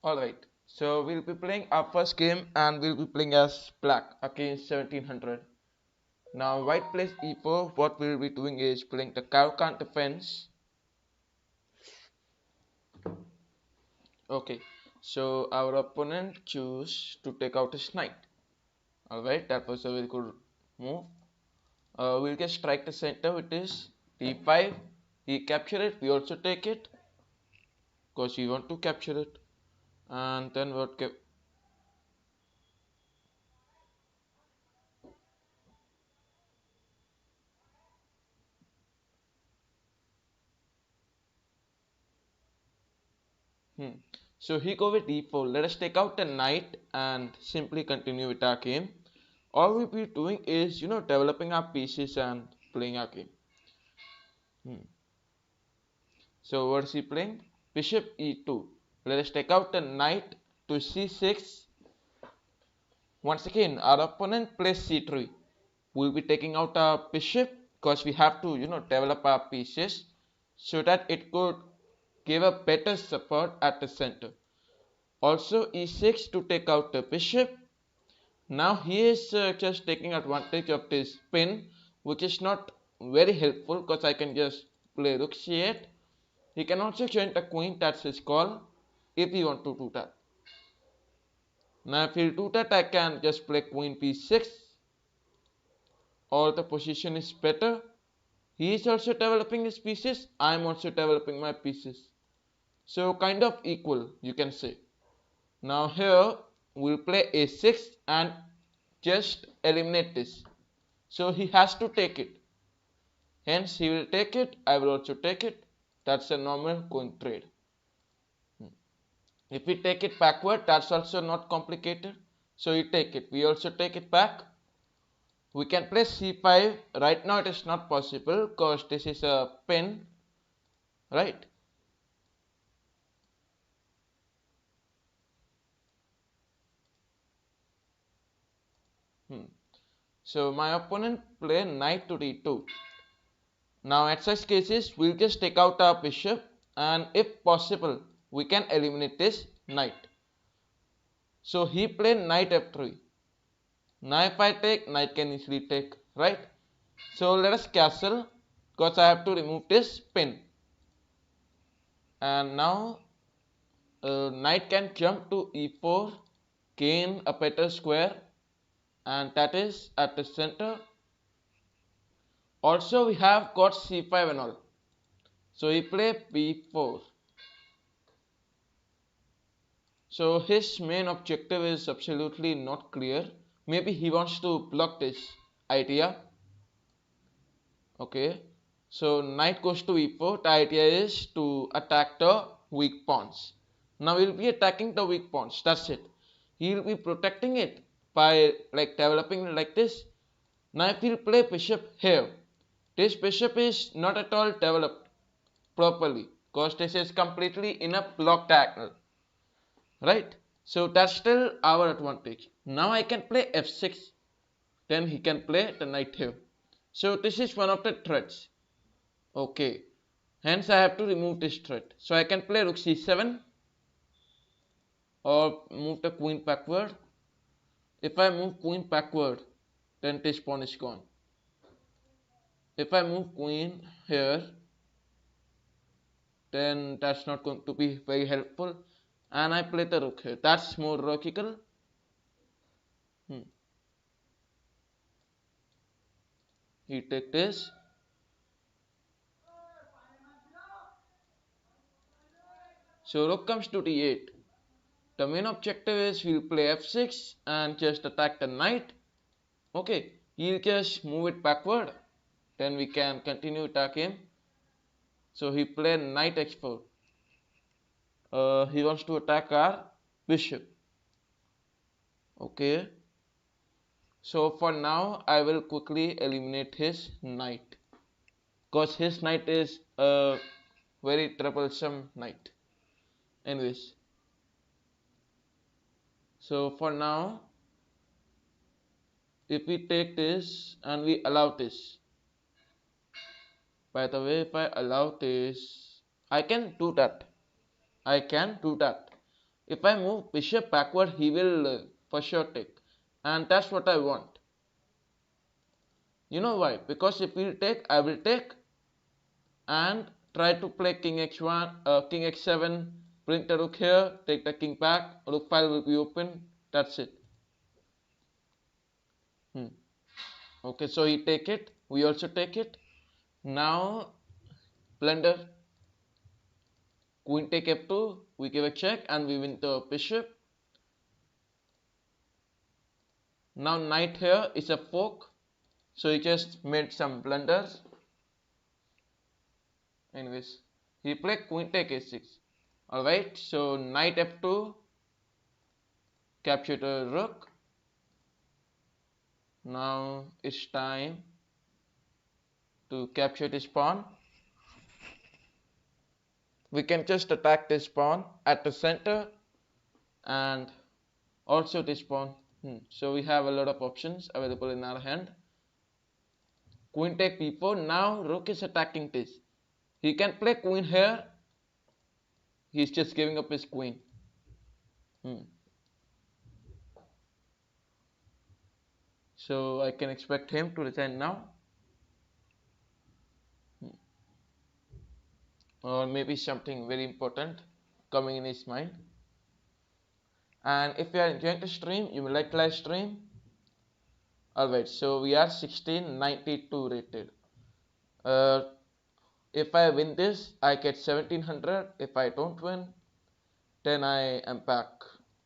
Alright, so we'll be playing our first game and we'll be playing as black against 1700. Now white plays e4. What we'll be doing is playing the Caro-Kann defense. Okay, so our opponent choose to take out his knight. Alright, that was a very good move. We'll just strike the center with this d5. He capture it, we also take it because we want to capture it. And then what So he go with d4. Let us take out the knight and simply continue with our game. All we'll be doing is, developing our pieces and playing our game. So what is he playing? Bishop e2. Let us take out the knight to c6. Once again, our opponent plays c3. We'll be taking out our bishop because we have to, develop our pieces so that it could give a better support at the center. Also e6 to take out the bishop. Now he is just taking advantage of this pin, which is not very helpful because I can just play rook c8. He can also join the queen, that's his call, if he want to do that. Now if he'll do that, I can just play queen b6, or the position is better. He is also developing his pieces, I am also developing my pieces. So kind of equal, you can say. Now here we'll play a6 and just eliminate this. So he has to take it. Hence he will take it, I will also take it. That's a normal coin trade. If we take it backward, that's also not complicated. So you take it, we also take it back. We can play c5. Right now it is not possible because this is a pin, right? So my opponent play knight to d2. Now at such cases, we'll just take out our bishop and if possible, we can eliminate this knight. So he played knight f3. Now if I take, knight can easily take, right? So let us castle because I have to remove this pin. And now knight can jump to e4, gain a better square, and that is at the center. Also we have got c5 and all. So he play b4. So his main objective is absolutely not clear. Maybe he wants to block this idea. Okay. So knight goes to e4. The idea is to attack the weak pawns. Now we'll be attacking the weak pawns. That's it. He'll be protecting it by developing it like this. Now if he'll play bishop here, this bishop is not at all developed properly because this is completely in a block diagonal, right? So that's still our advantage. Now I can play f6, then he can play the knight here. So this is one of the threats. Okay, hence I have to remove this threat. So I can play rook c7 or move the queen backward. If I move queen backward, then this pawn is gone. If I move queen here, then that's not going to be very helpful. And I play the rook here. That's more logical. He take this. So rook comes to d8. The main objective is we'll play f6 and just attack the knight. Okay, he'll just move it backward. Then we can continue attack him. So he played knight h4. He wants to attack our bishop. Okay. So for now, I will quickly eliminate his knight. Because his knight is a very troublesome knight. Anyways. So for now, if we take this and we allow this. By the way, if I allow this, I can do that. If I move bishop backward, he will for sure take, and that's what I want. You know why? Because if he'll take, I will take, and try to play king x1, king x7, bring the rook here, take the king back, rook file will be open. That's it. Okay, so he take it, we also take it. Now blunder, queen take f2, we give a check and we win the bishop. Now knight here is a fork, so he just made some blunders. Anyways, he played queen take a6. Alright, so knight f2, capture the rook. Now it's time to capture this pawn. We can just attack this pawn at the center and also this pawn. So we have a lot of options available in our hand. Queen take b4. Now rook is attacking this. He can play queen here. He's just giving up his queen. So I can expect him to resign now. Or maybe something very important coming in his mind. And if you are enjoying the stream, you may like live stream. Alright, so we are 1692 rated. If I win this, I get 1700. If I don't win, then I am back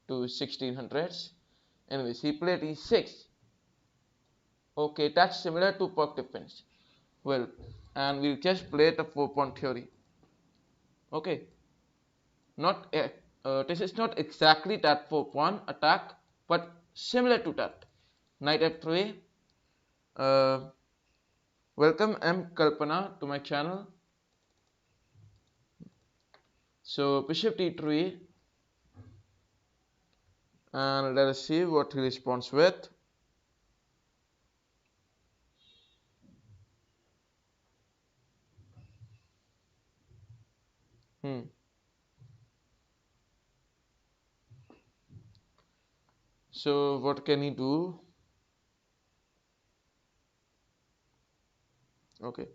to 1600s. Anyways, he played e6. Okay, that's similar to Pirc defense. Well, and we'll just play the 4-pawn theory. Okay, this is not exactly that 4-pawn attack, but similar to that. Knight f3. Welcome M Kalpana to my channel. So bishop d3, and let us see what he responds with. So what can he do? Okay.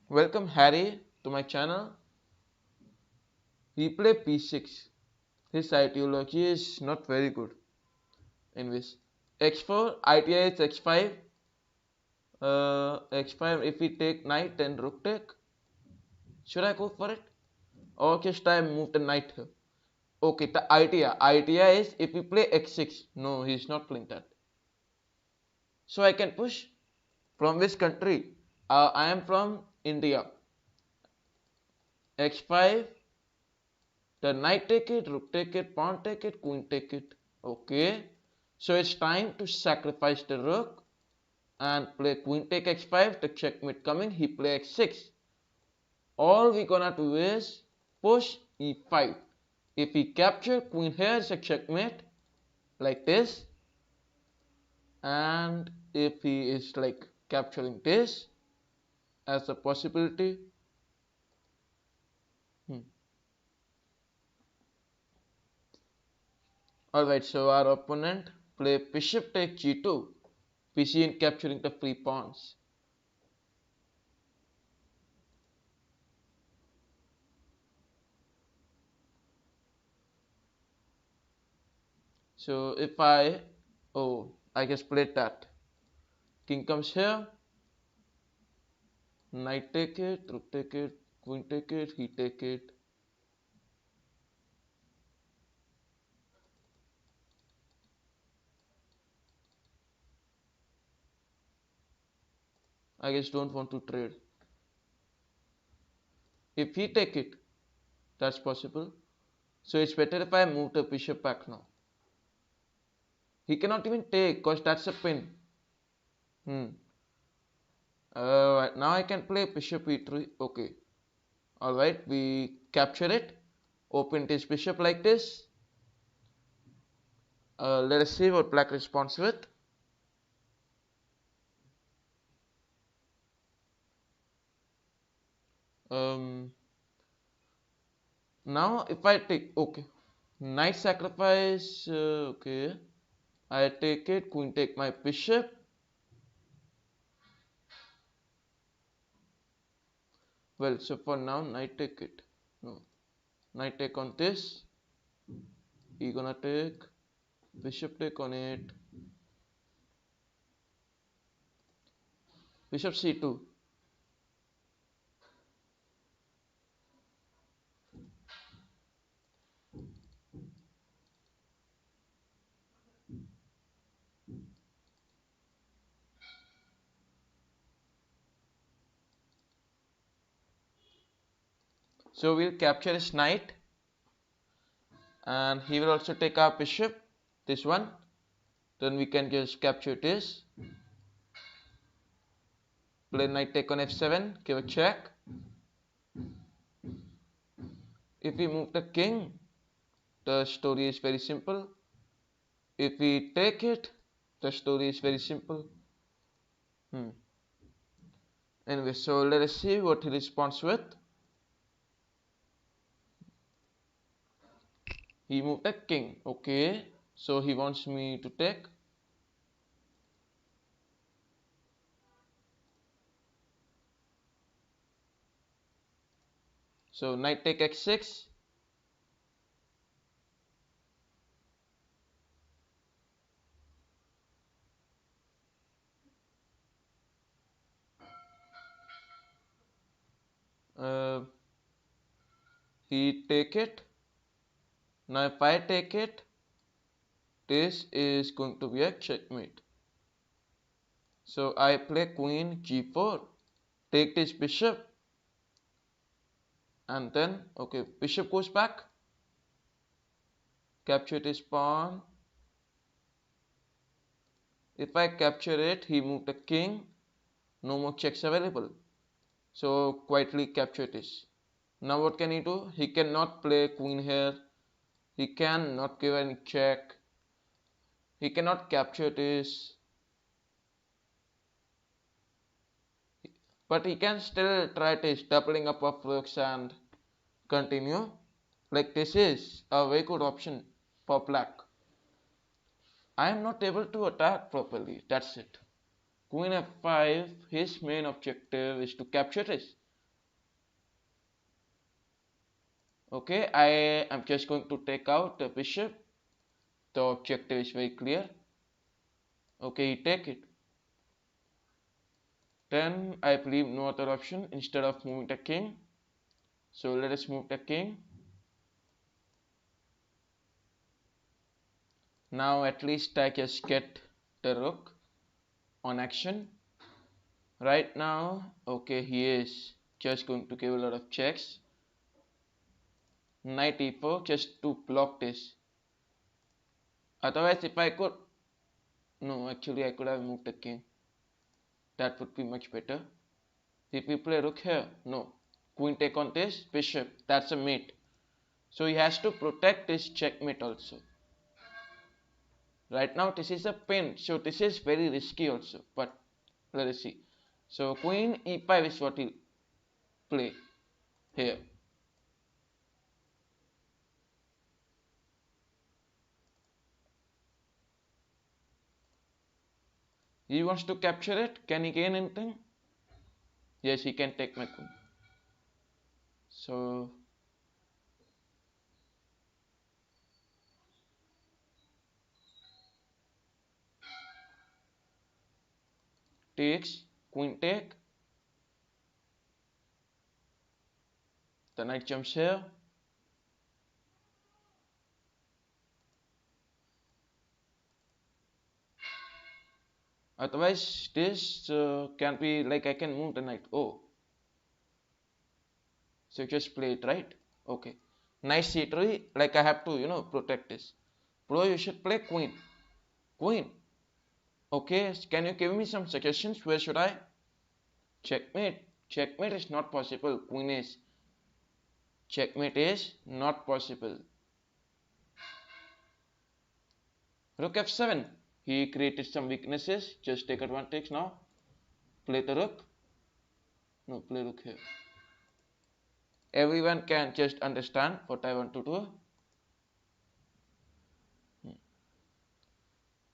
Welcome Harry to my channel. He played p6. His ideology is not very good. Anyways, x4, idea is x5. X5, if we take knight, then rook take. Should I go for it? Or just I move the knight here? Okay, the idea is if we play x6. No, he's not playing that. So I can push. From which country? I am from India. x5, the knight take it, rook take it, pawn take it, queen take it. Okay, so it's time to sacrifice the rook and play queen take x5, the checkmate coming, he play x6. All we gonna do is push e5. If he capture queen here, it's a checkmate like this. And if he is like capturing this as a possibility. Alright, so our opponent play bishop take g2, busy in capturing the free pawns. So if I just played that. King comes here, knight take it, rook take it, queen take it, he take it. I just don't want to trade. If he take it, that's possible. So it's better if I move the bishop back now. He cannot even take because that's a pin. Now I can play bishop e3. Okay. Alright, we capture it. Open this bishop like this. Let us see what black responds with. Um, Now if I take, okay, knight sacrifice, okay, I take it, queen take my bishop. Well, so for now, knight take it. No, knight take on this. He gonna take, bishop take on it. Bishop c2. So we'll capture his knight, and he will also take our bishop, this one. Then we can just capture this. Play knight take on f7, give a check. If we move the king, the story is very simple. If we take it, the story is very simple. Anyway, so let us see what he responds with. He moved a king. Okay, so he wants me to take. So knight take x6. He take it. Now if I take it, this is going to be a checkmate. So I play queen g4, take this bishop, and then, okay, bishop goes back, capture this pawn. If I capture it, he moved the king, no more checks available. So quietly capture this. Now what can he do? He cannot play queen here. He cannot give any check. He cannot capture this. But he can still try this doubling up of rooks and continue. Like this is a very good option for black. I am not able to attack properly. That's it. Queen f5, his main objective is to capture this. Okay, I am just going to take out the bishop. The objective is very clear. Okay, take it. Then I believe no other option instead of moving the king. So let us move the king. Now at least I just get the rook on action. Right now, okay, he is just going to give a lot of checks. Knight e4 just to block this. Otherwise, if I could, no, actually I could have moved the king. That would be much better. If we play rook here, no. Queen take on this, bishop, that's a mate. So he has to protect this checkmate also. Right now this is a pin, so this is very risky also, but let us see. So queen e5 is what he'll play here. He wants to capture it. Can he gain anything? Yes, he can take my queen. So takes, queen take. The knight jumps here. Otherwise, this can be like I can move the knight. Oh, so just play it right. Okay, knight c3. Like I have to protect this. Bro, you should play queen. Queen. Okay, can you give me some suggestions? Where should I? Checkmate. Checkmate is not possible. Queen is. Checkmate is not possible. Rook f7. He created some weaknesses. Just take advantage now. Play the rook. No, play rook here. Everyone can just understand what I want to do.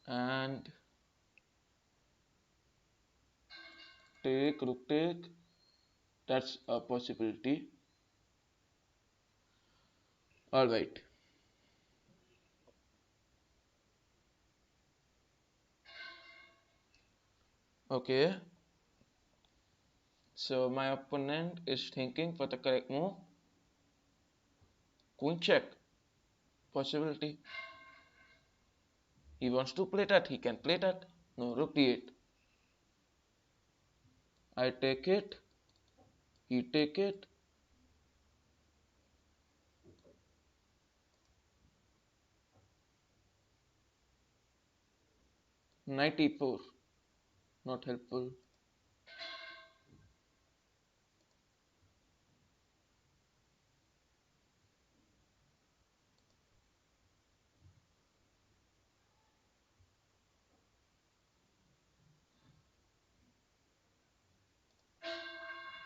And take, rook take, that's a possibility. Alright. Okay. So my opponent is thinking for the correct move. Queen check. Possibility. He wants to play that, he can play that. No, rook d8. I take it. He take it. Knight e4. Not helpful.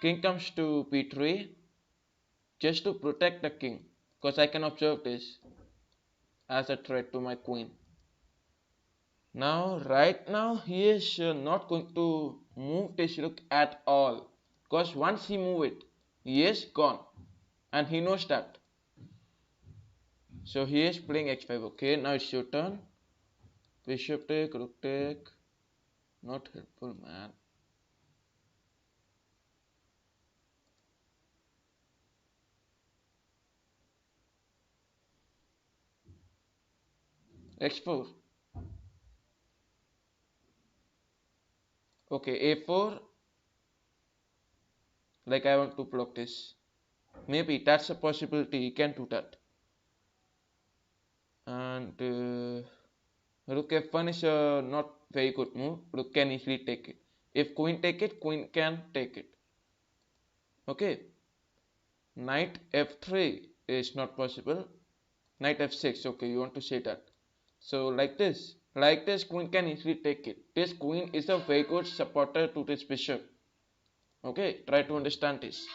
King comes to b3 just to protect the king, because I can observe this as a threat to my queen. Now, right now, he is not going to move this rook at all, because once he move it, he is gone, and he knows that. So he is playing h5. Okay, now it's your turn. Bishop take, rook take. Not helpful, man. x4. Okay, a4. Like I want to block this. Maybe that's a possibility. He can do that. And rook f1 is a not very good move. Rook can easily take it. If queen take it, queen can take it. Okay. Knight f3 is not possible. Knight f6. Okay, you want to say that. So like this, queen can easily take it. This queen is a very good supporter to this bishop. Okay, try to understand this.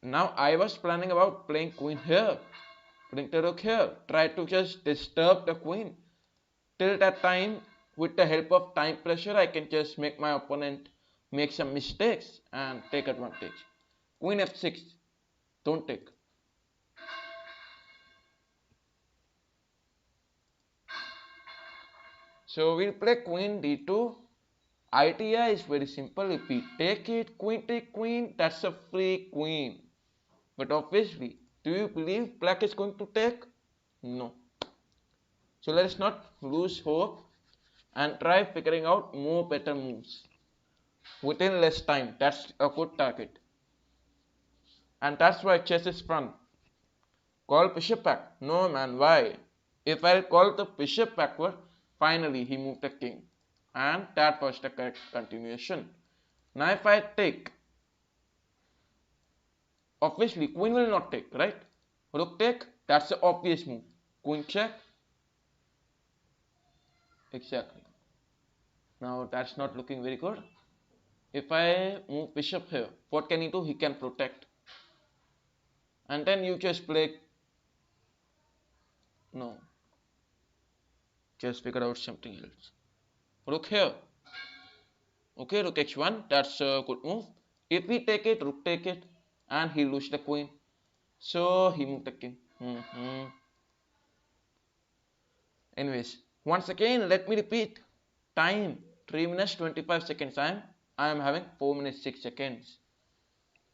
Now I was planning about playing queen here, putting the rook here, try to just disturb the queen. Till that time, with the help of time pressure, I can just make my opponent make some mistakes and take advantage. Queen f6, don't take. So we'll play queen d2. Idea is very simple. If we take it, queen take queen, that's a free queen. But obviously, do you believe black is going to take? No. So let us not lose hope and try figuring out more better moves within less time. That's a good target. And that's why chess is fun. Call bishop back. No man, why? If I call the bishop backward, finally he moved the king. And that was the correct continuation. Now if I take, obviously queen will not take, right? Rook take, that's the obvious move. Queen check. Exactly. Now that's not looking very good. If I move bishop here, what can he do? He can protect. And then you just play. No. Just figure out something else. Rook here. Okay, rook h1. That's a good move. If we take it, rook take it. And he lose the queen. So he moved the king. Anyways, once again, let me repeat. Time 3 minutes 25 seconds. I am having 4 minutes 6 seconds.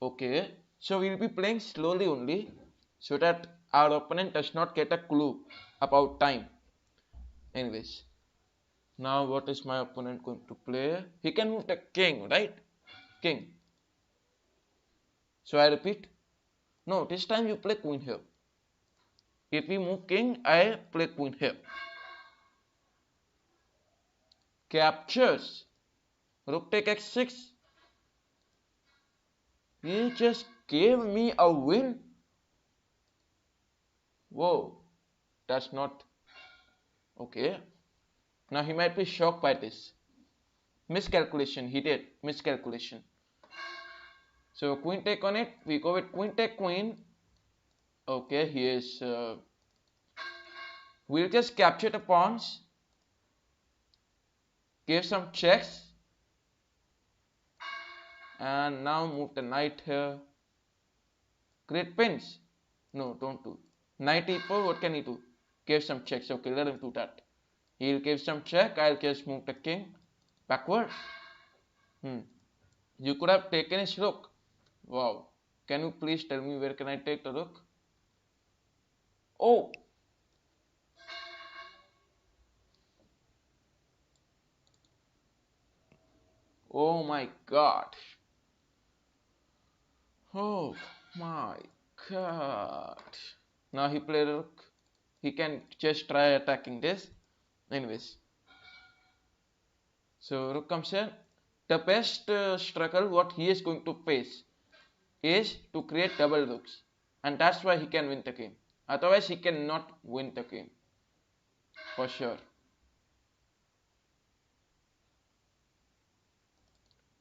Okay, so we'll be playing slowly only so that our opponent does not get a clue about time. Anyways, now what is my opponent going to play? He can move the king, right? King. So I repeat. No, this time you play queen here. If we move king, I play queen here. Captures. Rook take x6. He just gave me a win. Whoa, that's not okay. Now he might be shocked by this. Miscalculation, he did. Miscalculation. So queen take on it. We go with queen take queen. Okay, he is. We'll just capture the pawns. Give some checks. And now move the knight here. Create pins. No, don't do. Knight e4, what can he do? Give some checks. Okay, let him do that. He'll give some check. I'll just move the king backward. You could have taken his rook. Wow. Can you please tell me where can I take the rook? Oh. Oh my god. Oh my god. Now he played rook. He can just try attacking this. Anyways. So rook comes here. The best struggle what he is going to face is to create double rooks. And that's why he can win the game. Otherwise he cannot win the game. For sure.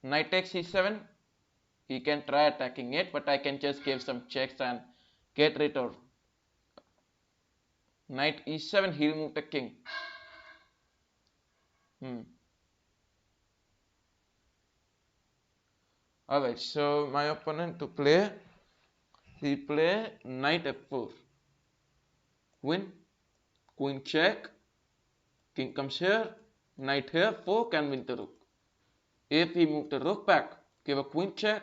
Knight takes e7. He can try attacking it, but I can just give some checks and get rid of. Knight e7, he'll move the king. Alright, so my opponent to play, he play knight f4. Win, queen check, king comes here, knight here, 4 can win the rook. If he move the rook back, give a queen check.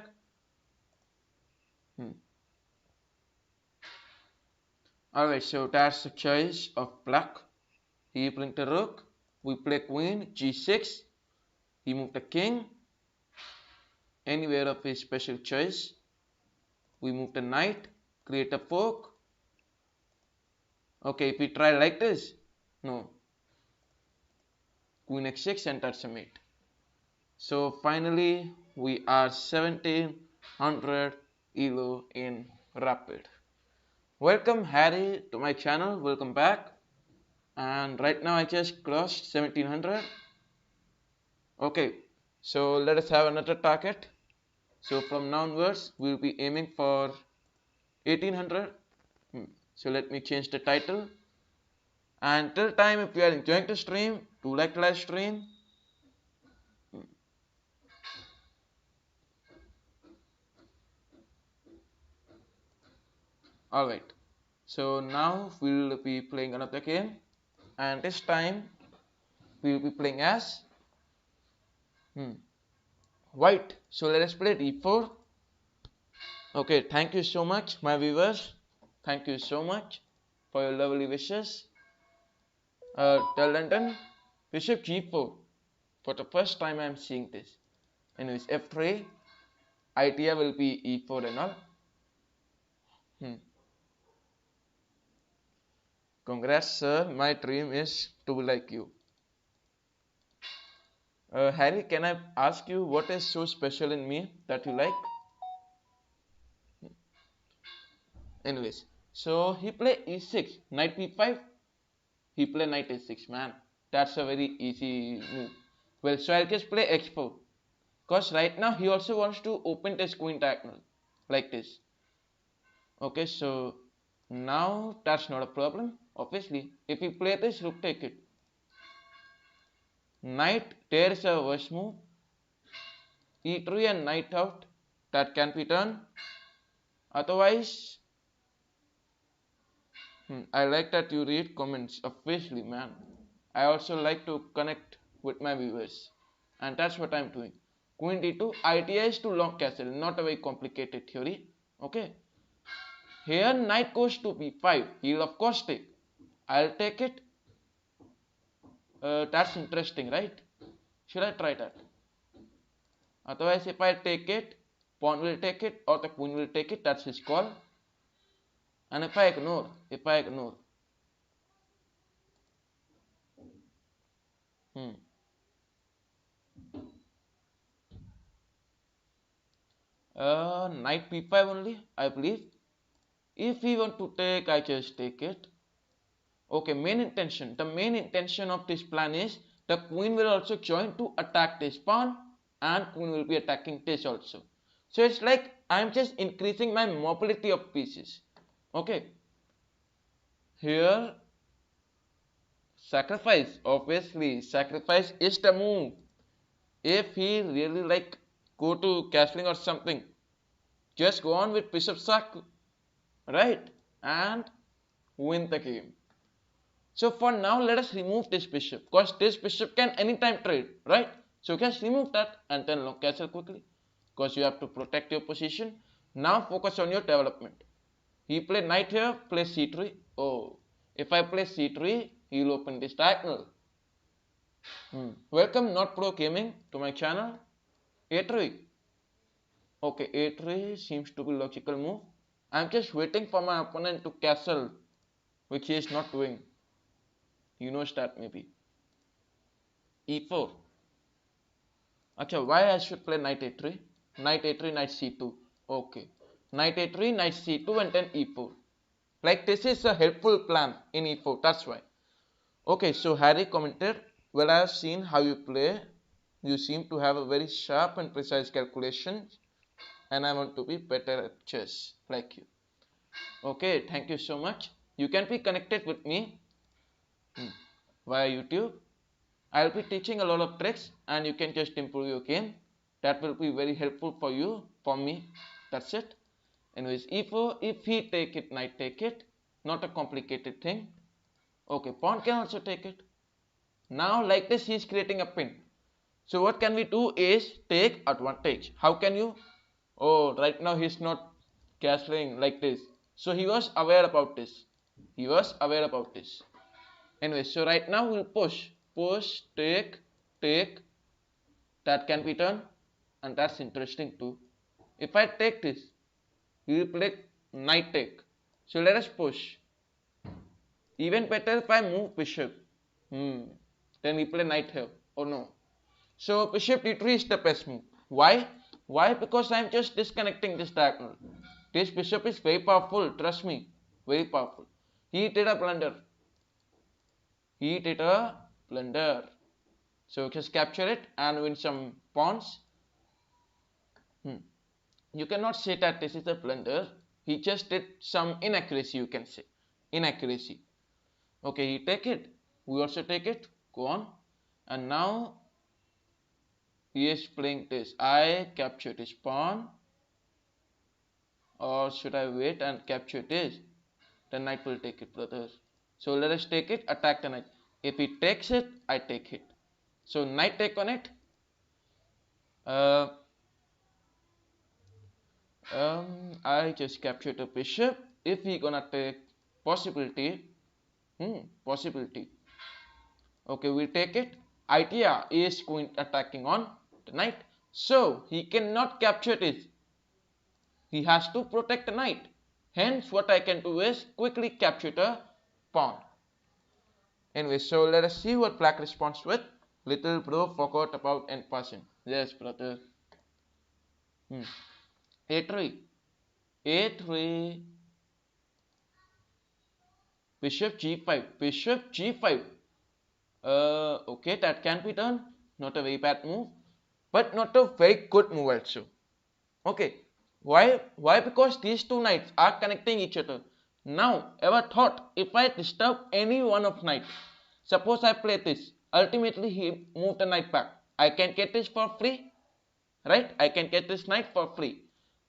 Alright, so that's the choice of black. He bring the rook, we play queen, g6, he move the king, anywhere of his special choice. We move the knight, create a fork. Okay, if we try like this, no. Queen x6 and that's a mate. So finally, we are 1700 ELO in rapid. Welcome Harry to my channel, welcome back. And right now I just crossed 1700. Okay, so let us have another target. So from now onwards, we'll be aiming for 1800. So let me change the title. And till time, if you are enjoying the stream, do like the live stream. Alright, so now we'll be playing another game. And this time, we'll be playing as white. So let us play d4. Okay, thank you so much, my viewers. Thank you so much for your lovely wishes. Tell London, bishop g4. For the first time I am seeing this. Anyways, f3. Idea will be e4 and all. Congrats, sir. My dream is to be like you. Harry, can I ask you what is so special in me that you like? Anyways, so he play e6, knight b5. He play knight a6, man. That's a very easy move. Well, so I'll just play x4. Because right now he also wants to open this queen diagonal. Like this. Okay, so now that's not a problem. Obviously, if we play this, rook take it. Knight, there is a worse move. e3 and knight out. That can be done. Otherwise, I like that you read comments. Obviously, man. I also like to connect with my viewers. And that's what I'm doing. Queen d2. Idea is to long castle. Not a very complicated theory. Okay. Here knight goes to b5. He'll of course take. I'll take it. That's interesting, right? Should I try that? Otherwise, if I take it, pawn will take it or the queen will take it. That's his call. And if I ignore, knight b5 only, I believe. If we want to take, I just take it. Okay, main intention. The main intention of this plan is the queen will also join to attack this pawn and queen will be attacking this also. So it's like I'm just increasing my mobility of pieces. Okay. Here, sacrifice, obviously, sacrifice is the move. If he really like go to castling or something, just go on with bishop sack, right? And win the game. So for now, let us remove this bishop, because this bishop can anytime trade, right? So just remove that and then long castle quickly, because you have to protect your position. Now focus on your development. He played knight here, play c3. Oh, if I play c3, he will open this diagonal. Welcome Not Pro Gaming to my channel. a3. Okay, a3 seems to be logical move. I'm just waiting for my opponent to castle, which he is not doing. He knows that maybe. e4. Acha, why I should play knight a3? Knight a3, knight c2. Okay. Knight a3, knight c2 and then e4. Like this is a helpful plan in e4, that's why. Okay, so Harry commented, well, I have seen how you play. You seem to have a very sharp and precise calculation, and I want to be better at chess like you. Okay, thank you so much. You can be connected with me via YouTube. I'll be teaching a lot of tricks and you can just improve your game. That will be very helpful for you, for me. That's it. Anyways, e4, if he take it, knight take it. Not a complicated thing. Okay, pawn can also take it. Now like this he is creating a pin. So what can we do is take advantage. How can you? Oh, right now he's not castling like this. So he was aware about this. He was aware about this. Anyway, so right now we'll push, take, that can be done, and that's interesting too. If I take this, he will play knight take. So let us push. Even better if I move bishop. Then we play knight here. Oh no. So bishop d3 is the best move. Why? Why? Because I'm just disconnecting this diagonal. This bishop is very powerful, trust me. Very powerful. He did a blunder. He did a blunder. So just capture it and win some pawns. You cannot say that this is a blunder. He just did some inaccuracy, you can say. Inaccuracy. Okay, he take it. We also take it. Go on. And now he is playing this. I capture this pawn. Or should I wait and capture this? The knight will take it, brothers. So let us take it, attack the knight. If he takes it, I take it. So knight take on it. I just captured the bishop. If he gonna take possibility, possibility. Okay, we take it. Idea is going attacking on the knight. So he cannot capture this. He has to protect the knight. Hence, what I can do is quickly capture the pawn. Anyway, so let us see what black responds with. Little bro forgot about end passing. Yes, brother. a3. a3. Bishop g5. Bishop g5. Okay, that can be done. Not a very bad move, but not a very good move also. Okay. Why? Why? Because these two knights are connecting each other. Now, ever thought if I disturb any one of knight, suppose I play this, ultimately he moved the knight back. I can get this for free, right? I can get this knight for free.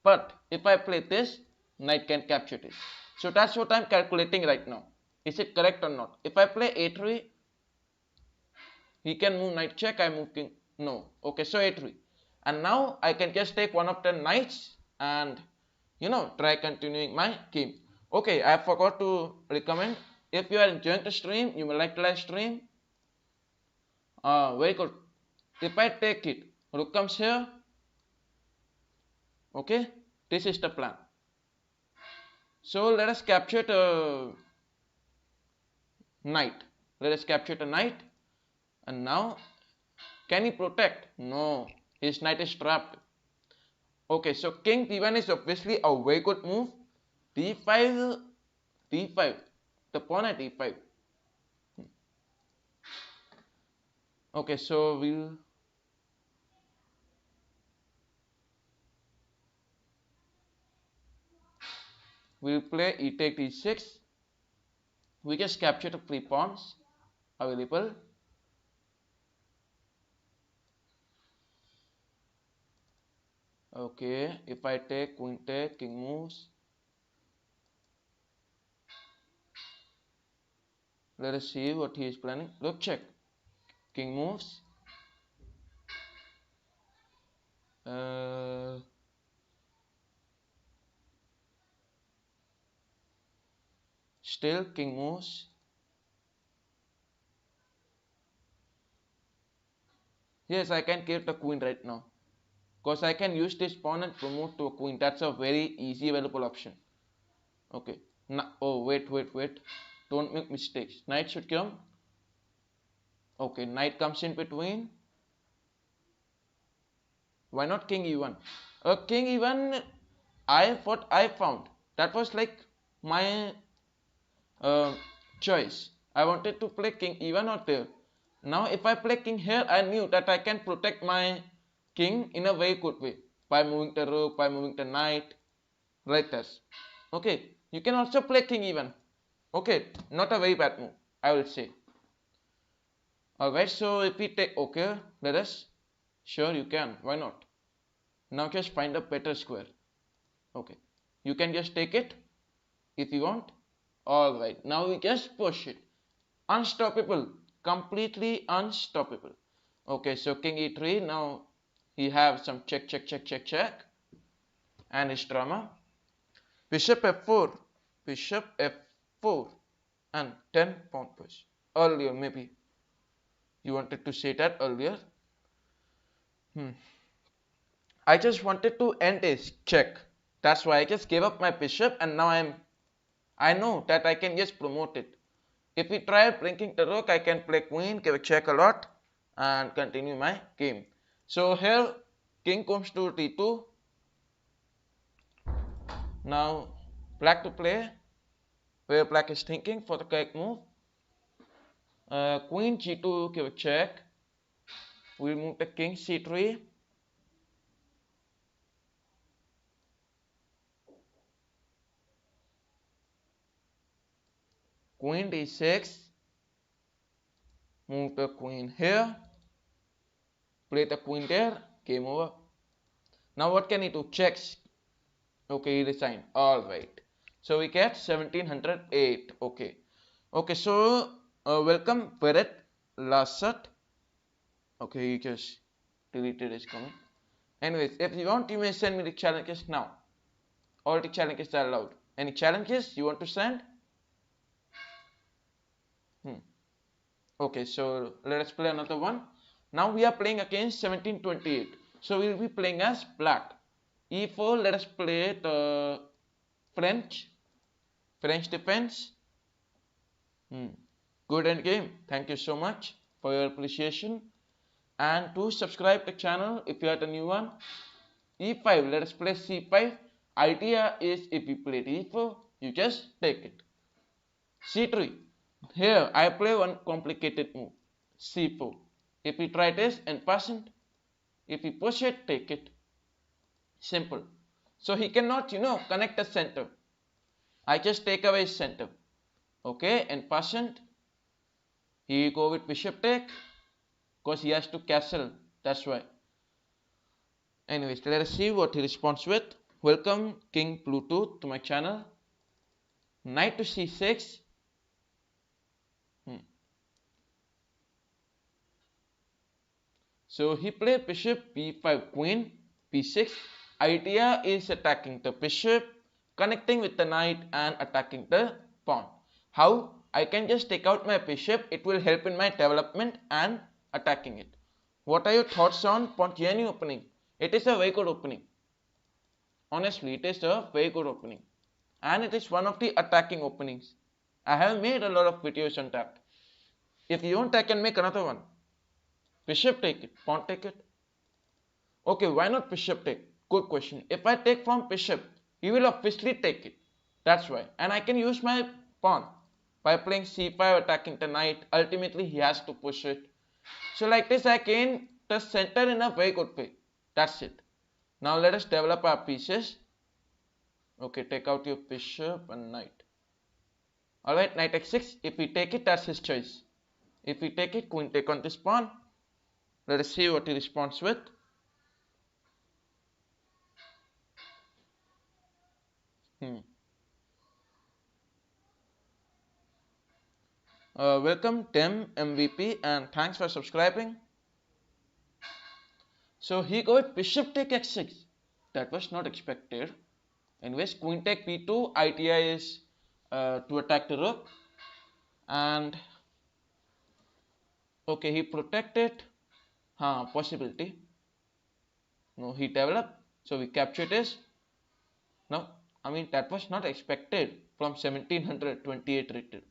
But if I play this, knight can capture this. So that's what I'm calculating right now. Is it correct or not? If I play a3, he can move knight check, I move king. No. Okay, so a3. And now I can just take one of the knights and try continuing my game. Okay, I forgot to recommend, if you are enjoying the stream, you may like the live stream. Very good. If I take it, rook comes here. Okay, this is the plan. So let us capture the knight. Let us capture the knight. And now, can he protect? No, his knight is trapped. Okay, so king d1 is obviously a very good move. d5, d5, the pawn at d5. Okay, so we'll We'll play e take d6. We just capture the free pawns available. Okay, if I take queen take, king moves. Let us see what he is planning. Look, check. King moves. Still king moves. Yes, I can keep the queen right now. Because I can use this pawn and promote to a queen. That's a very easy available option. Okay. Now, oh, wait. Don't make mistakes. Knight should come. Okay, knight comes in between. Why not king e1? King e1, what I found. That was like my choice. I wanted to play king e1 or there. Now if I play king here, I knew that I can protect my king in a very good way. By moving the rook, by moving the knight, like this. Okay, you can also play king e1. Okay, not a very bad move, I will say. Alright, so if we take, okay, let us, sure you can, why not? Now just find a better square. Okay, you can just take it if you want. Alright, now we just push it. Unstoppable, completely unstoppable. Okay, so king e3, now he have some check, and his drama. Bishop f4, and 10 pawn push. Earlier, maybe you wanted to say that earlier. I just wanted to end his check. That's why I just gave up my bishop, and now I know that I can just promote it. If we try blinking the rook, I can play queen, give a check a lot, and continue my game. So here, king comes to d2. Now, black to play, where black is thinking for the correct move. Queen g2, give a check. We'll move the king c3. Queen d6. Move the queen here. Play the queen there. Game over. Now what can he do? Checks. Okay, he resigned. Alright. So we get 1708. Okay. Okay, so welcome Pirc Lasat. Okay, he just deleted his comment. Anyways, if you want, you may send me the challenges now. All the challenges are allowed. Any challenges you want to send? Okay, so let us play another one. Now we are playing against 1728. So we will be playing as black. E4, let us play the French defense. Good endgame. Thank you so much for your appreciation. And to subscribe the channel if you are the new one. E5, let us play C5. Idea is if you play E4, you just take it. C3. Here I play one complicated move. C4. If we try this and pass it, if we push it, take it. Simple. So he cannot, connect the center. I just take away his center. Okay, and pass it. He go with bishop take. Because he has to castle. That's why. Anyways, let us see what he responds with. Welcome King Bluetooth to my channel. Knight to c6. So he played bishop b5, queen b6. Idea is attacking the bishop, connecting with the knight and attacking the pawn. How? I can just take out my bishop. It will help in my development and attacking it. What are your thoughts on pawn g opening? It is a very good opening. Honestly, it is a very good opening. And it is one of the attacking openings. I have made a lot of videos on that. If you want, I can make another one. Bishop take it, pawn take it. Okay, why not bishop take? Good question. If I take from bishop, he will obviously take it. That's why. And I can use my pawn by playing c5, attacking the knight. Ultimately, he has to push it. So like this, I gain the center in a very good way. That's it. Now let us develop our pieces. Okay, take out your bishop and knight. Alright, knight x6. If we take it, that's his choice. If we take it, queen take on this pawn. Let us see what he responds with. Welcome Tim MVP and thanks for subscribing. So he got bishop take x6. That was not expected. Anyways, queen take b2. ITI is to attack the rook. And okay, he protected. Possibility. No, he developed. So we captured this. No, I mean that was not expected from 1728 rated.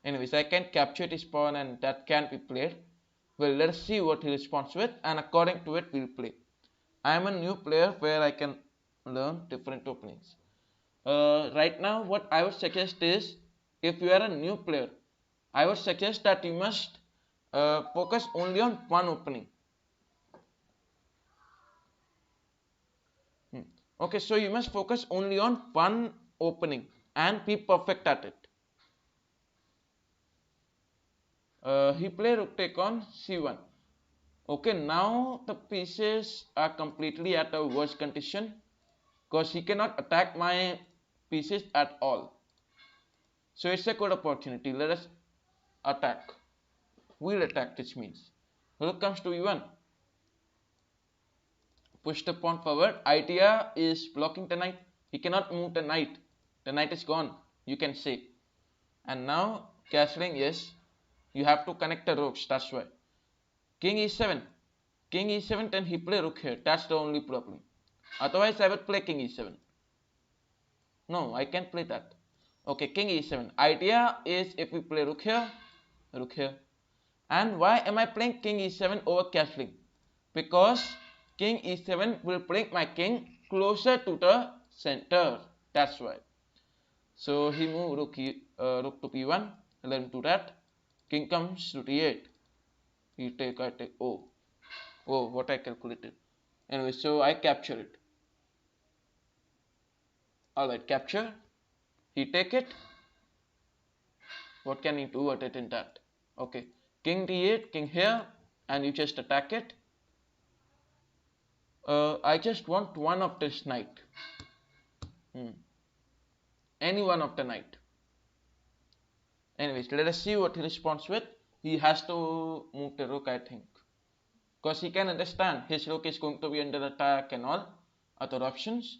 Anyways, I can capture this pawn and that can be played. Well, let us see what he responds with, and according to it, we'll play. I am a new player where I can learn different openings. Right now, what I would suggest is, if you are a new player, I would suggest that you must focus only on one opening. Okay, so you must focus only on one opening and be perfect at it. He played rook take on c1. Okay, now the pieces are completely at a worse condition because he cannot attack my pieces at all. So it's a good opportunity. Let us attack. We'll attack, which means rook comes to e1. Push the pawn forward. Idea is blocking the knight. He cannot move the knight. The knight is gone, you can say. And now castling, yes. You have to connect the rooks, that's why. King e7. King e7, then he play rook here. That's the only problem. Otherwise, I would play king e7. No, I can't play that. Okay, king e7. Idea is if we play rook here. And why am I playing king e7 over castling? Because king e7 will bring my king closer to the center. That's why. So he moved rook to p1. Let him do that. King comes to d8. He take, I take. Oh, what I calculated. Anyway, so I capture it. Alright, capture. He take it. What can he do other than that? Okay, king d8, king here, and you just attack it. I just want one of this knight. Any one of the knight. Anyways, let us see what he responds with. He has to move the rook, I think. Because he can understand his rook is going to be under attack and all other options.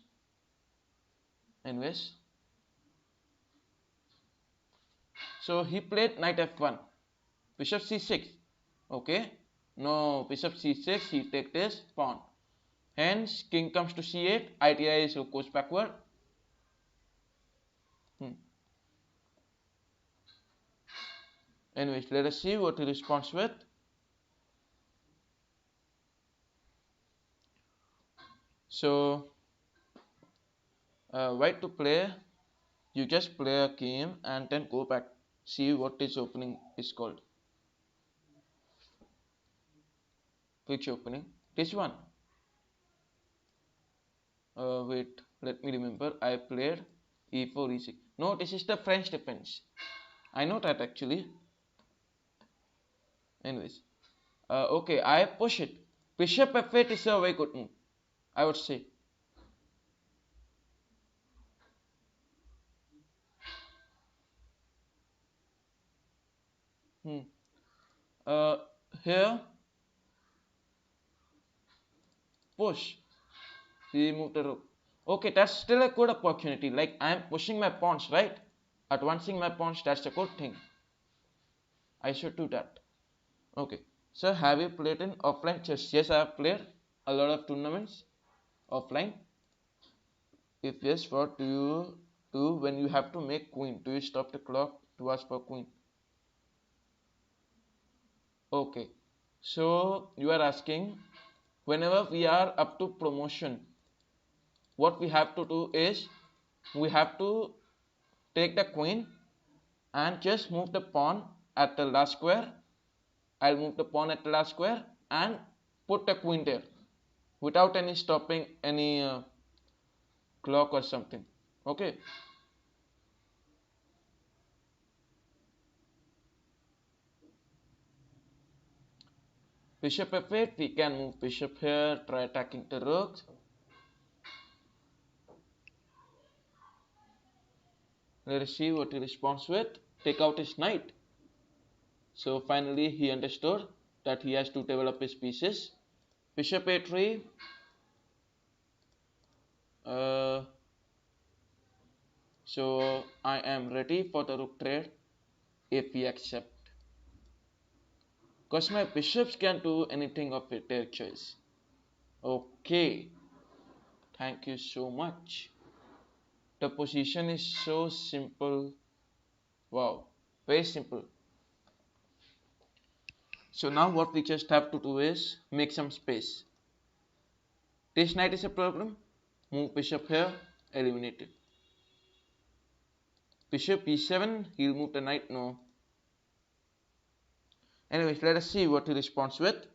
Anyways. So he played knight f1. Bishop c6. Okay. No, bishop c6, he take this pawn. Hence, king comes to c8. Idea is rook goes backward. Anyways, let us see what he responds with. So, why to play? You just play a game and then go back. See what this opening is called. Which opening? This one. Wait, let me remember. I played e4, e6. No, this is the French defense. I know that actually. Anyways, okay, I push it. Bishop f8 is a very good move, I would say. Here, push. He moved the rook. Okay, that's still a good opportunity. Like I am pushing my pawns, right? Advancing my pawns, that's a good thing. I should do that. Okay. So have you played in offline chess? Yes, I have played a lot of tournaments offline. If yes, what do you do when you have to make queen? Do you stop the clock to ask for queen? Okay. So you are asking, whenever we are up to promotion, what we have to do is we have to take the queen and just move the pawn at the last square. I'll move the pawn at the last square and put the queen there without any stopping any clock or something. Okay. Bishop f8, we can move bishop here, try attacking the rook. Let us see what he responds with. Take out his knight. So finally he understood that he has to develop his pieces. Bishop a3. So I am ready for the rook trade if he accepts. Because my bishops can do anything of their choice. Okay. Thank you so much. The position is so simple. Wow. Very simple. So now what we just have to do is make some space. This knight is a problem. Move bishop here. Eliminate it. Bishop e7. He'll move the knight. No. Anyways, let us see what he responds with.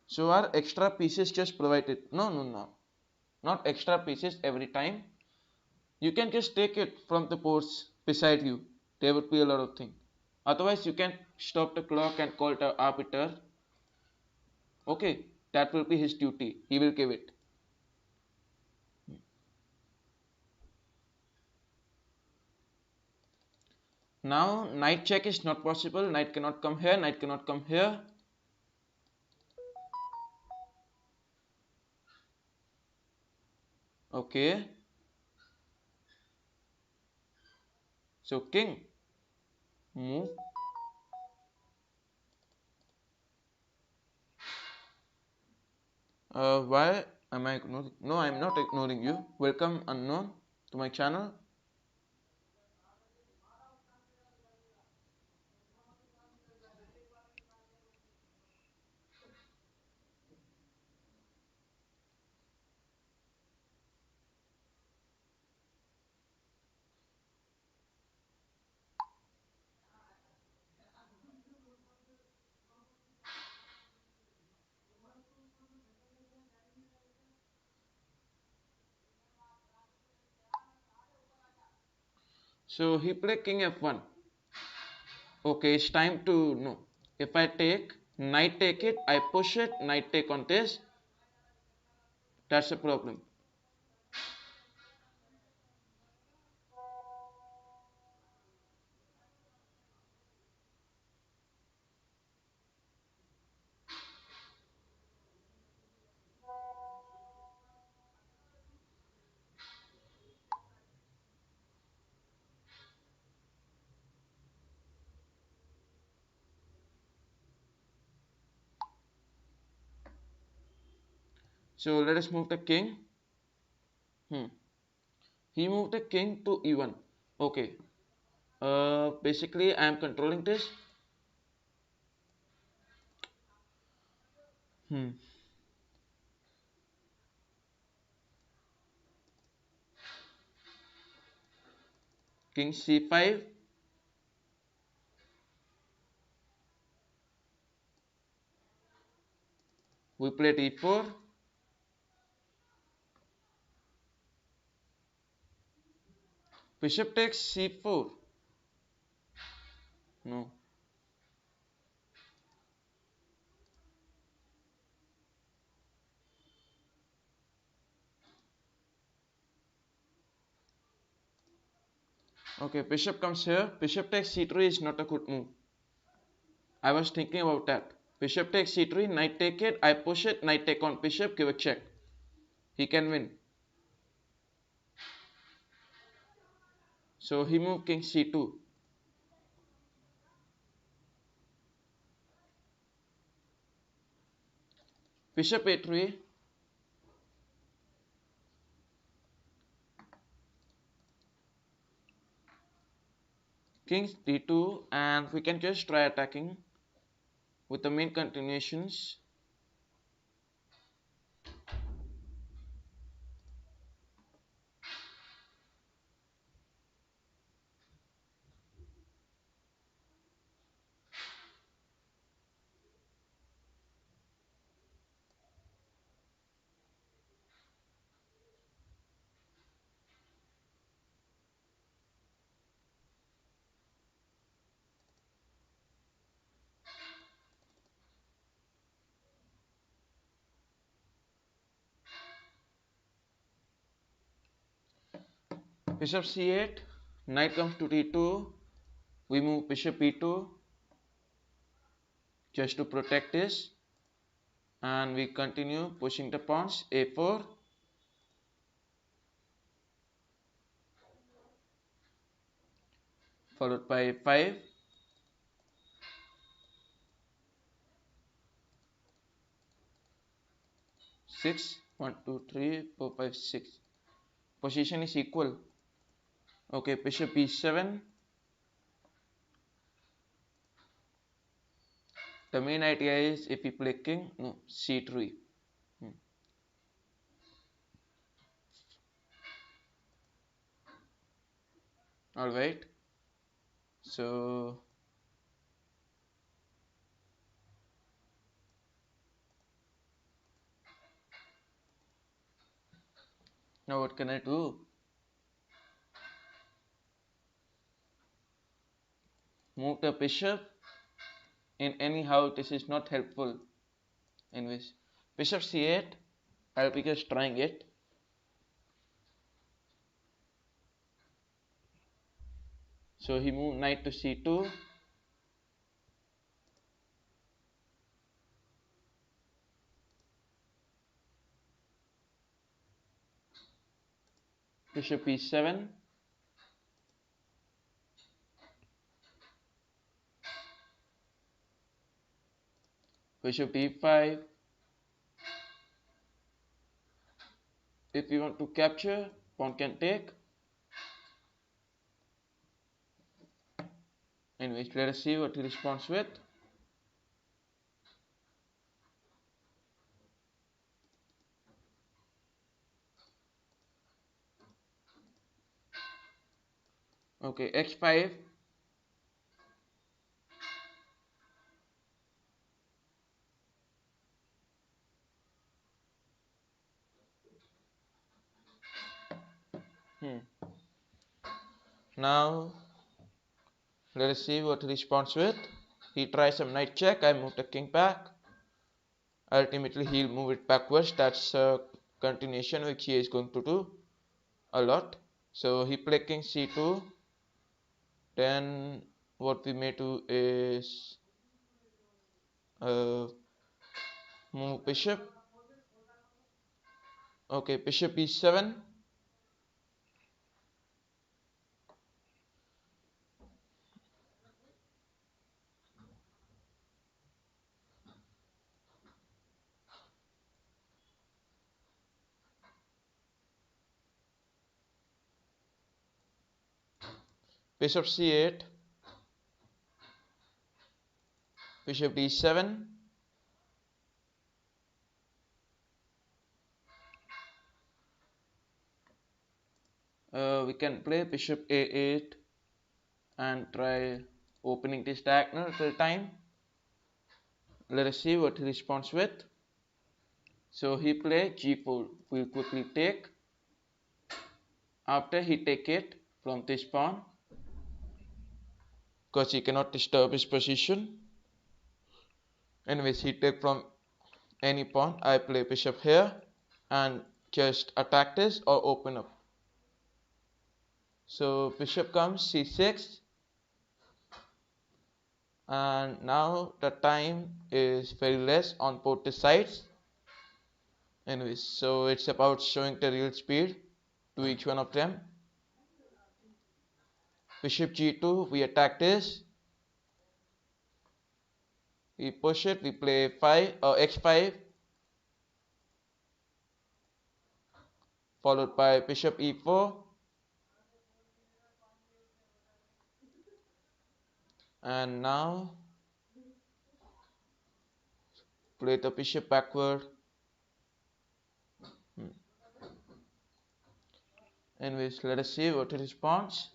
So are extra pieces just provided? No. Not extra pieces every time. You can just take it from the boards beside you. There would be a lot of things. Otherwise, you can stop the clock and call the arbiter. Okay, that will be his duty. He will give it. Now, knight check is not possible. Knight cannot come here. Knight cannot come here. Okay. So, king. Move. Why am I ignoring? No, I am not ignoring you. Welcome, unknown, to my channel. So he played king f1. Okay, it's time to know. If I take, knight take it, I push it, knight take on this. That's a problem. So let us move the king. He moved the king to e1. Okay. Basically, I am controlling this. King c5. We played e4. Bishop takes c4. No. Okay, bishop comes here. Bishop takes c3 is not a good move. I was thinking about that. Bishop takes c3, knight take it, I push it, knight take on bishop, give a check. He can win. So he moved king c2. Bishop a3. King d2, and we can just try attacking with the main continuations. Bishop c8, knight comes to d2, we move bishop e2 just to protect this, and we continue pushing the pawns. a4, followed by a5, 6, 1, 2, 3, 4, 5, 6. Position is equal. Okay, bishop b7. The main idea is if we play king, no, c3. Alright, so now what can I do? Move the bishop. In anyhow, this is not helpful. Anyways, bishop c8, I'll be just trying it. So he moved knight to c2. Bishop e7. Bishop e5. If you want to capture, pawn can take. Anyways, let us see what he responds with. Okay, x5. Now let us see what he responds with. He tries some knight check. I move the king back. Ultimately, he'll move it backwards. That's a continuation which he is going to do a lot. So he play king c2. Then what we may do is move bishop. Okay, bishop e7. Bishop c8. Bishop d7. We can play bishop a8 and try opening this diagonal till time. Let us see what he responds with. So he play g4. We'll quickly take. After he take it from this pawn, because he cannot disturb his position. Anyways, he take from any pawn. I play bishop here and just attack this or open up. So bishop comes c6, and now the time is very less on both the sides. Anyways, so it's about showing the real speed to each one of them. Bishop g2, we attack this. We push it, we play 5 or x5, followed by bishop e4. And now play the bishop backward. Anyways, let us see what he responds.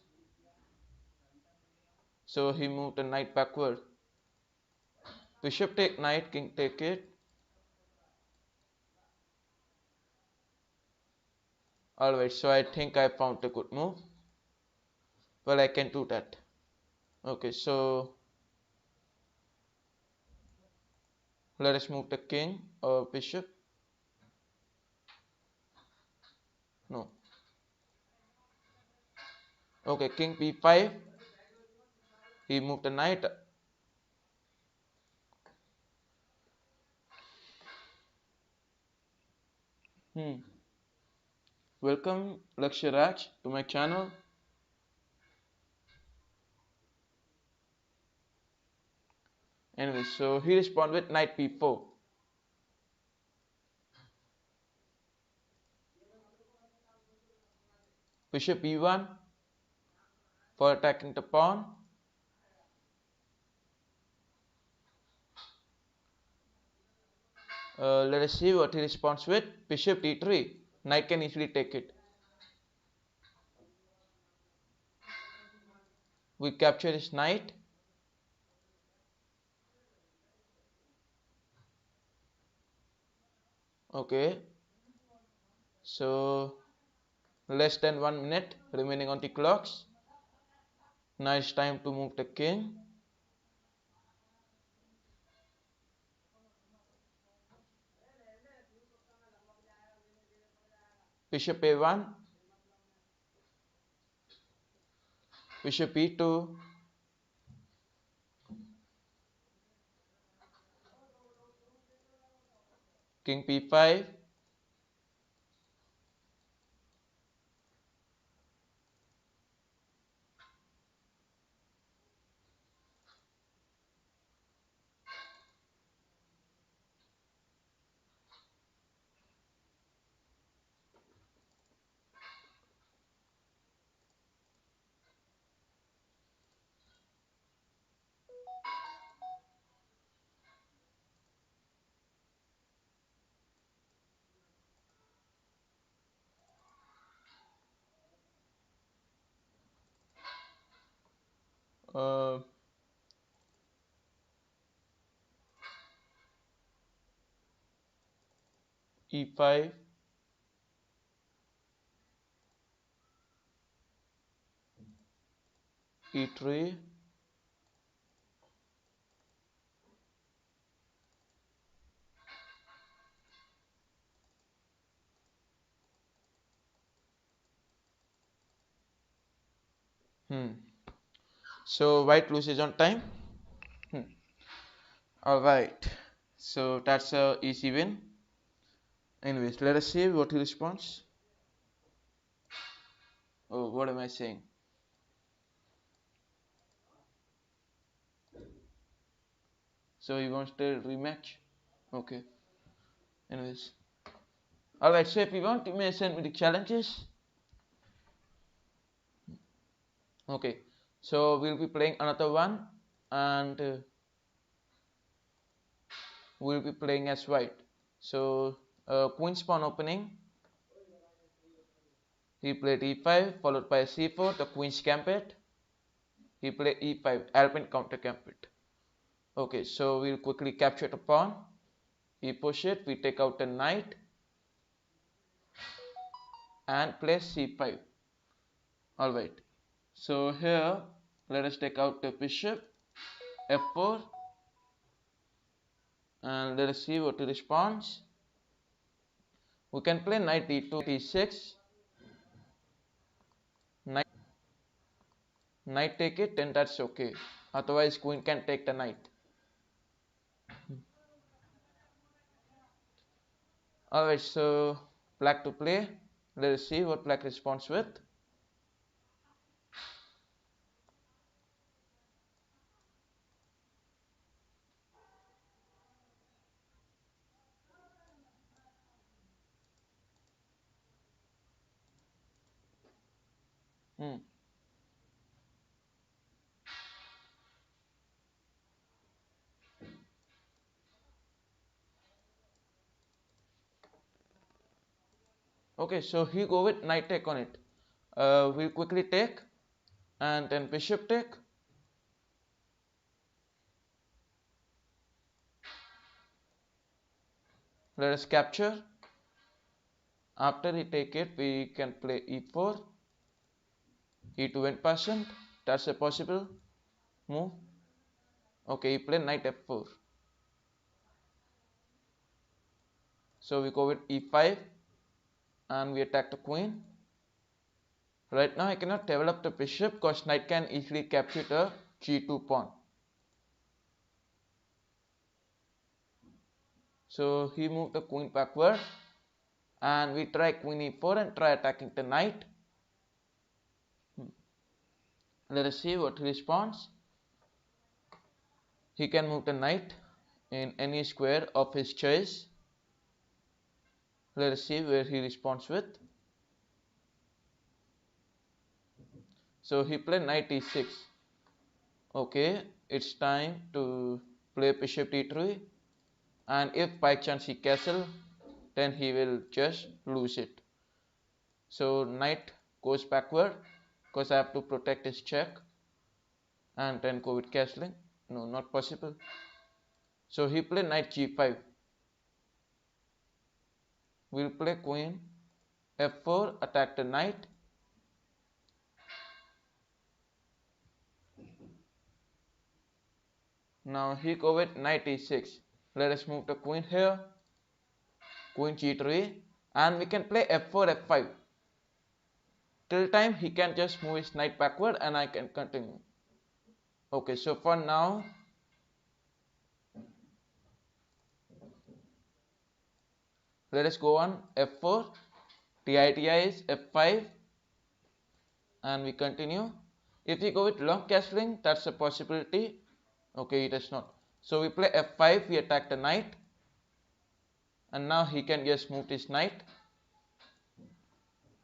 So he moved the knight backward. Bishop take knight, king take it. Alright, so I think I found a good move. Well, I can do that. Okay, so let us move the king or bishop. No. Okay, king b5. He moved the knight. Welcome Laksharaj to my channel. Anyway, so he responded with knight b4. Bishop e1 for attacking the pawn. Let us see what he responds with. Bishop d3. Knight can easily take it. We capture his knight. Okay. So less than 1 minute remaining on the clocks. Now it's time to move the king. Bishop a1. Bishop e2. King p5. Uh, e5. e3. So white loses on time. Alright. So that's a easy win. Anyways, let us see what he responds. Oh, what am I saying? So he wants the rematch. Okay. Anyways. Alright, so if you want, you may send me the challenges. Okay. So we'll be playing another one, and we'll be playing as white. So queen's pawn opening. He played e5 followed by c4, the queen's gambit. He played e5, Alpine counter gambit. Okay, so we'll quickly capture the pawn. We push it, we take out the knight and play c5. Alright, so here let us take out the bishop, f4, and let us see what he responds. We can play knight d2, d6, knight take it, then that's okay. Otherwise queen can take the knight. Alright, so black to play. Let us see what black responds with. Okay, so he go with knight take on it. We'll quickly take, and then bishop take. Let us capture. After he take it, we can play e4, e2 went passant. That's a possible move. Okay, he play knight f4. So we go with e5, and we attack the queen. Right now I cannot develop the bishop because knight can easily capture the g2 pawn. So he moved the queen backward, and we try queen e4 and try attacking the knight. Let us see what he responds. He can move the knight in any square of his choice. Let us see where he responds with. So he played knight e6. Okay, it's time to play bishop d3, and if by chance he castle, then he will just lose it. So knight goes backward because I have to protect his check, and then go with castling. No, not possible. So he played knight g5. We'll play queen f4, attack the knight. Now he go with knight e6. Let us move the queen here. Queen g3, and we can play f4, f5. Till time he can just move his knight backward and I can continue. Okay, so for now, let us go on f4. The idea is f5, and we continue. If we go with long castling, that's a possibility. Okay, it is not. So we play f5, we attack the knight, and now he can just move his knight.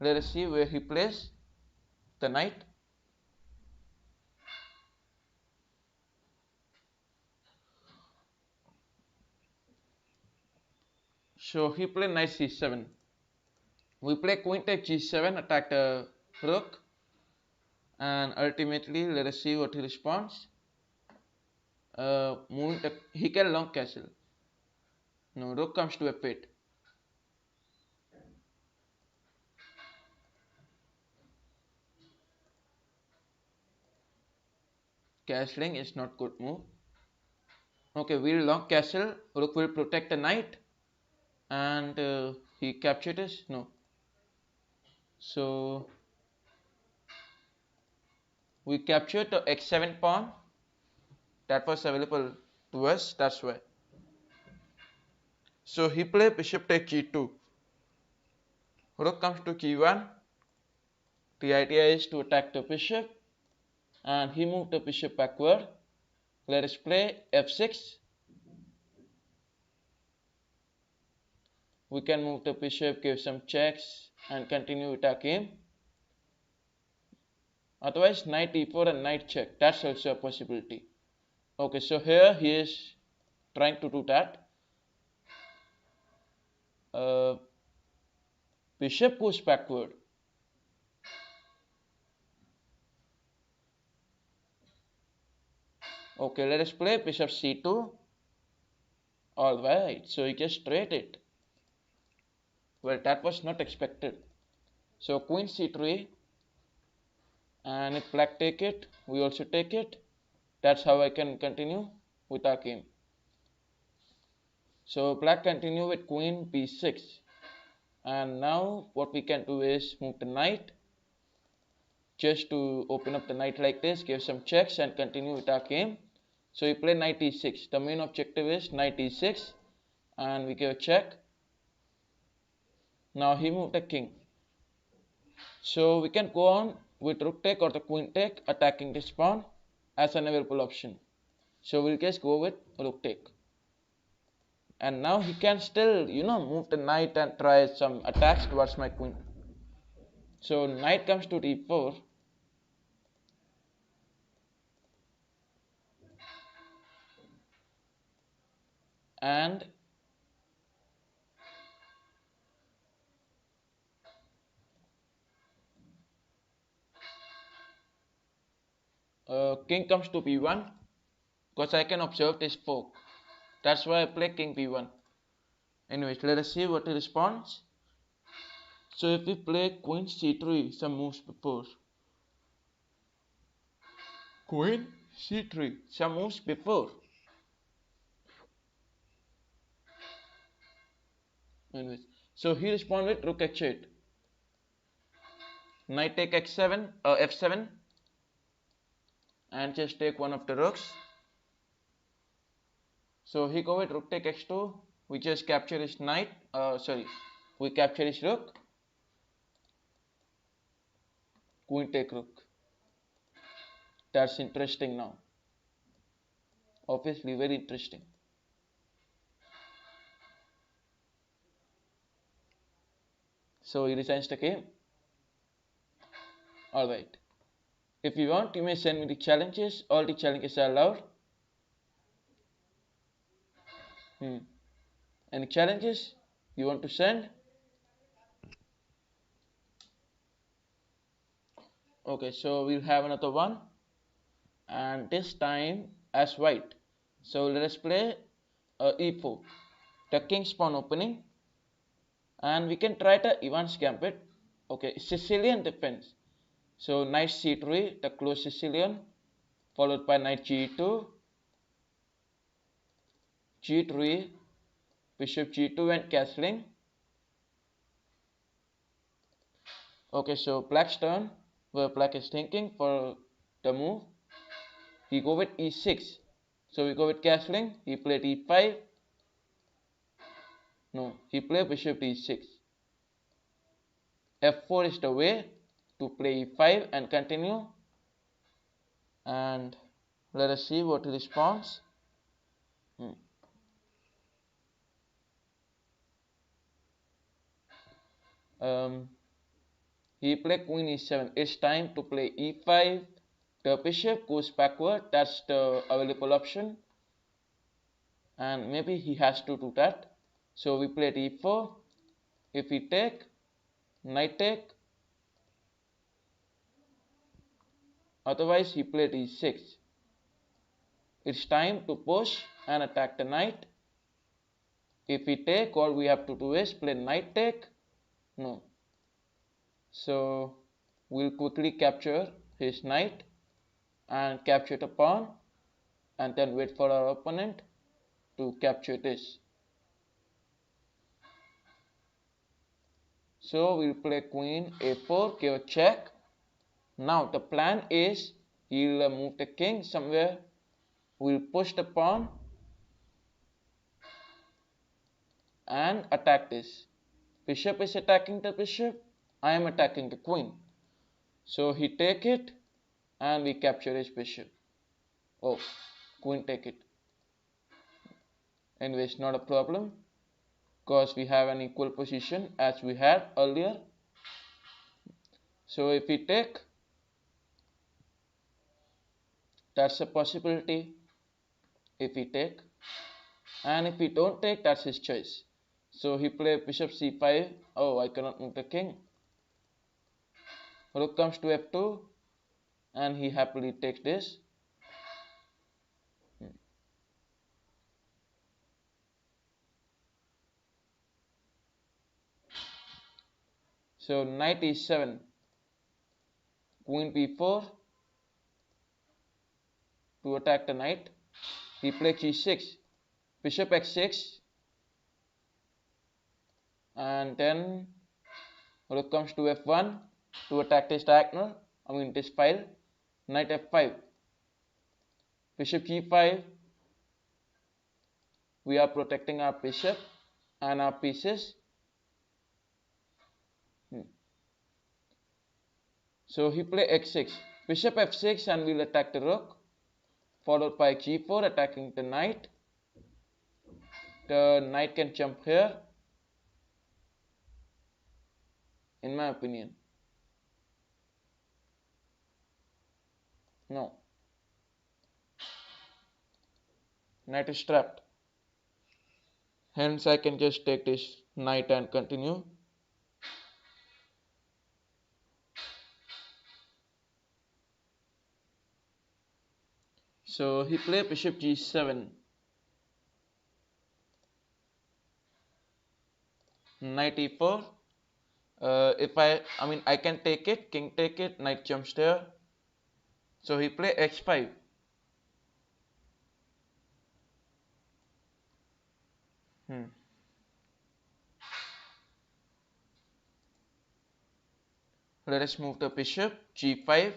Let us see where he plays the knight. So he played knight c7. We play queen take g7, attack the rook, and ultimately let us see what he responds. He can long castle. No, rook comes to f8. Castling is not good move. Okay, we'll long castle. Rook will protect the knight, and he captured us. No. So we captured the x7 pawn that was available to us. That's why. So he played bishop take g2. Rook comes to g1. The idea is to attack the bishop, and he moved the bishop backward. Let us play f6. We can move the bishop, give some checks, and continue with our game. Otherwise, knight e4 and knight check. That's also a possibility. Okay, so here he is trying to do that. Bishop goes backward. Okay, let us play bishop c2. Alright, so he just straight it. Well, that was not expected. So queen c3, and if black take it, we also take it. That's how I can continue with our game. So black continue with queen b6, and now what we can do is move the knight just to open up the knight like this, give some checks, and continue with our game. So we play knight e6. The main objective is knight e6, and we give a check. Now he moved the king. So we can go on with rook take or the queen take, attacking this pawn as an available option. So we'll just go with rook take. And now he can still, move the knight and try some attacks towards my queen. So knight comes to d4. And king comes to b1, because I can observe this fork. That's why I play king b1. Anyways, let us see what he responds. So if we play queen c3, some moves before. Queen c3, some moves before. Anyways, so he responded rook h8. knight take x7, f7, and just take one of the rooks. So he go with rook take x2, we just capture his knight, we capture his rook, queen take rook. That's interesting now. Obviously very interesting. So he resigns the game. Alright. If you want, you may send me the challenges. All the challenges are allowed. Any challenges you want to send? Okay, so we'll have another one. And this time as white. So let us play e4. The king's pawn opening. And we can try the Ivan's gambit. Okay, Sicilian defense. So knight c3, the close Sicilian, followed by knight g2, g3, bishop g2 and castling. Okay, so black's turn, where black is thinking for the move. He go with e6. So we go with castling. He played e5. No, he played bishop e6. f4 is the way to play e5 and continue. And let us see what he responds. He played queen e7. It's time to play e5. The bishop goes backward. That's the available option. And maybe he has to do that. So we played e4. If we take, knight take. Otherwise he played e6. It's time to push and attack the knight. If we take, all we have to do is play knight take. No. So we'll quickly capture his knight and capture the pawn, and then wait for our opponent to capture this. So we'll play queen a4, give a check. Now the plan is he'll move the king somewhere. We'll push the pawn and attack this. Bishop is attacking the bishop. I am attacking the queen. So he take it and we capture his bishop. Oh, queen take it. Anyway, it's not a problem because we have an equal position as we had earlier. So if we take, that's a possibility. If we take, and if we don't take, that's his choice. So he played bishop c5. Oh, I cannot move the king. Rook comes to f2 and he happily takes this. So knight e7, queen b4 to attack the knight. He played g6, bishop x6, and then rook comes to f1 to attack this diagonal, this file. Knight f5, bishop g5. We are protecting our bishop and our pieces. So he play x6, bishop f6, and we'll attack the rook, followed by g4 attacking the knight. The knight can jump here, in my opinion. No. Knight is trapped. Hence I can just take this knight and continue. So he played bishop g7, knight e4. I can take it, king take it, knight jumps there. So he played h5. Let us move the bishop g5.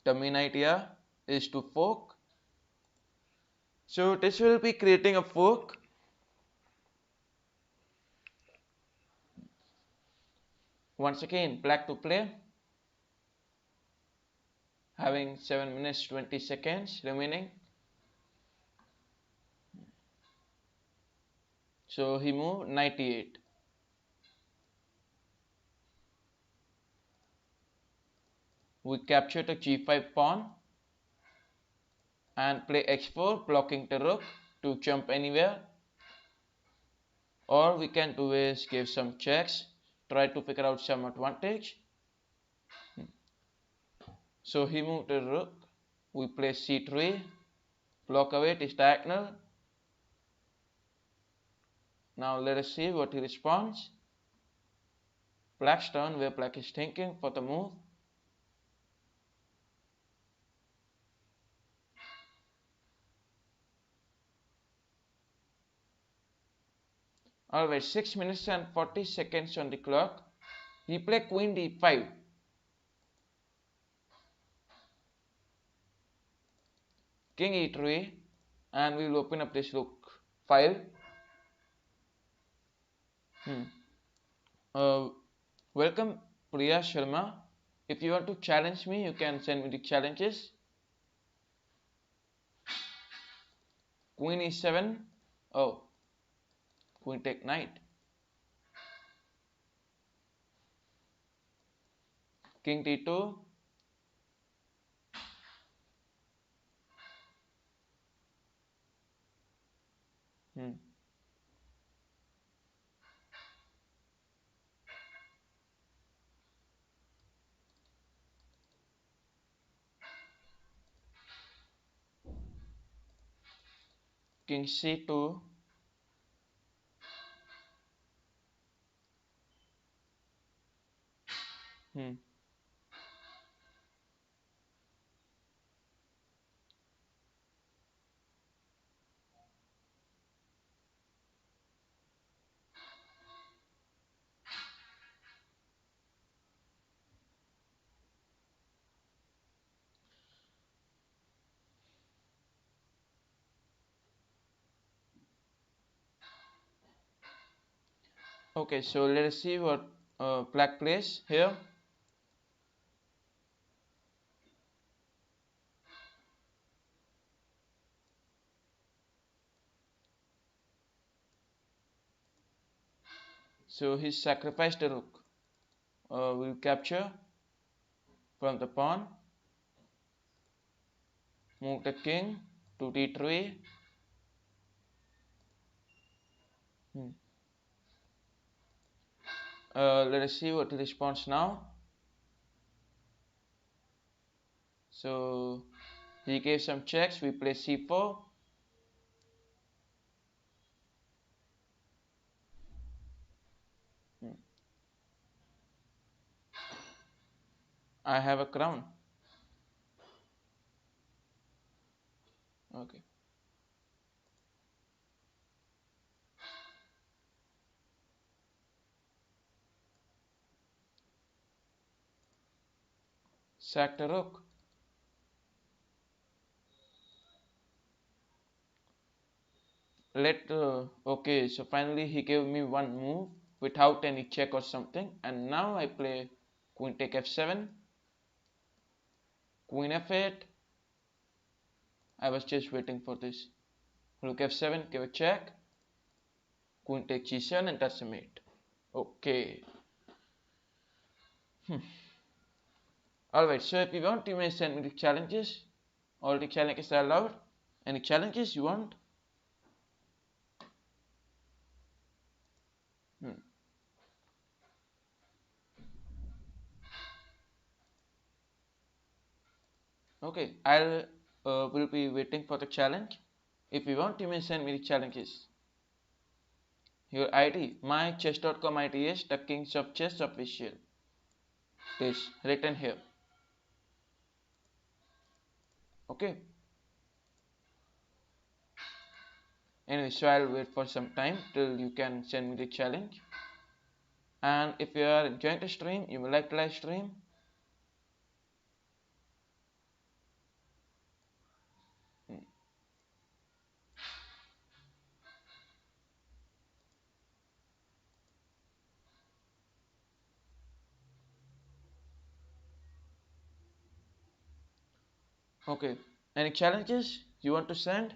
The main idea is to fork. So this will be creating a fork. Once again, black to play, having 7 minutes 20 seconds remaining. So he moved 98. We capture the g5 pawn and play x4, blocking the rook to jump anywhere. Or we can do is give some checks, try to figure out some advantage. So he moved the rook, we play c3, block away this diagonal. Now let us see what he responds. Black's turn, where black is thinking for the move. Alright, 6 minutes and 40 seconds on the clock. He played queen d5. King e3, and we will open up this rook file. Welcome Priya Sharma. If you want to challenge me, you can send me the challenges. Queen e7. Oh, queen take knight. King d2. King c2. Okay, so let us see what black plays here. So he sacrificed the rook. We'll capture from the pawn. Move the king to d3. Let us see what he responds now. So he gave some checks. We play c4. I have a crown. Okay. Sack the rook. Okay, so finally he gave me one move without any check or something, and now I play queen take f7, queen f8. I was just waiting for this. Rook f7, give a check, queen take g7, and that's a mate. Okay. Alright, so if you want, you may send me the challenges. All the challenges are allowed. Any challenges you want? Okay, I'll will be waiting for the challenge. If you want, you may send me the challenges. Your ID, my chess.com ID is the Kings of Chess official. Is written here. Okay. Anyway, so I'll wait for some time till you can send me the challenge. And if you are enjoying the stream, you may like the live stream. Okay. Any challenges you want to send?